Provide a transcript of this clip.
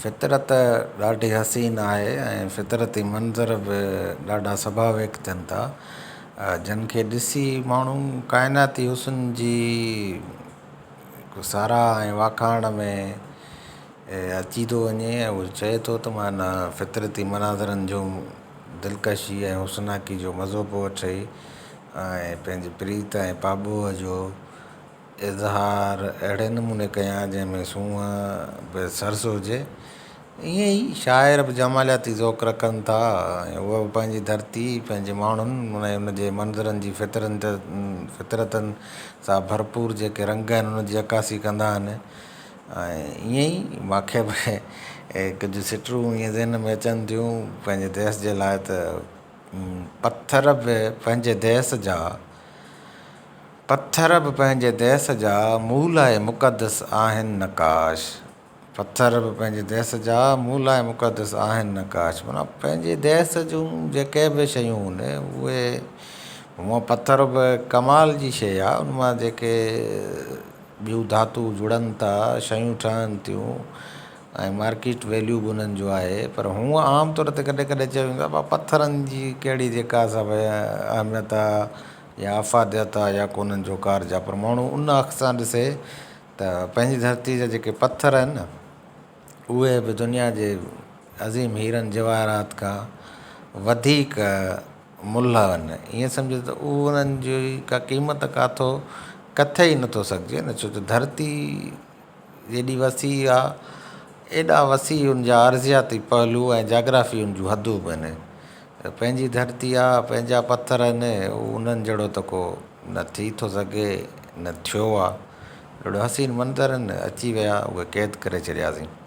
फितरत ॾाढी हसीन आहे ऐं फितरती मंज़र बि ॾाढा स्वाभाविक थियनि था जिन खे ॾिसी माण्हू काइनाती हुस्न जी साराह ऐं वाखाण में अची थो वञे ऐं उहो चए थो त मां फितरती मनाज़रनि जो दिलकशी ऐं हुस्नाकी जो मज़ो पियो वठे ऐं पंहिंजी प्रीत ऐं पाबोअ जो इज़हार अहिड़े नमूने कयां जंहिंमें सूंहं बि सरस हुजे। ईअं ई शाइर बि जमालियाती ज़ौक़ रखनि था ऐं उहा बि पंहिंजी धरती पंहिंजे माण्हुनि उनजे मंज़रनि जी फितरतनि सां भरपूर जेके रंग आहिनि उनजी अकासी कंदा आहिनि। ऐं ईअं ई मूंखे बि कुझु सिटरूं ईअं ज़हन में अचनि थियूं पंहिंजे देश जे लाइ त पत्थर बि पंहिंजे देश जा मूल ऐं मुक़दस आहिनि नकाश। पत्थर बि पंहिंजे देश जा मूल ऐं मुक़दस आहिनि नकाश। माना पंहिंजे देश जूं जेके बि शयूं आहिनि उहे हूअं पत्थर बि कमाल जी शइ आहे। उन मां जेके ॿियूं धातू जुड़नि था शयूं ठहनि थियूं ऐं मार्केट वैल्यू बि उन्हनि जो आहे। पर हूअं आम तौर ते कॾहिं कॾहिं चयूं था पत्थरनि जी कहिड़ी जेका सभु अहमियत आहे या अफ़ादियत आहे या को उन्हनि जो कार्ज आहे। पर माण्हू उन अख सां ॾिसे त पंहिंजी धरती जा जेके पत्थर आहिनि न उहे बि दुनिया जे अज़ीम हीरनि जवाहरात खां वधीक मुल्ह आहिनि। ईअं सम्झो त उन्हनि जी का क़ीमत काथो किथे ई नथो सघिजे न, छो त धरती एॾी वसी आहे, एॾा वसी उनजा अर्ज़ियाती पहलू ऐं जाग्राफी उन जूं हदूं बि आहिनि। पंहिंजी धरती आहे, पंहिंजा पत्थर आहिनि, उन्हनि जहिड़ो त को न थी थो सघे न थियो आहे। अहिड़ो हसीन मंज़र आहिनि, अची विया उहे क़ैद करे छॾियासीं।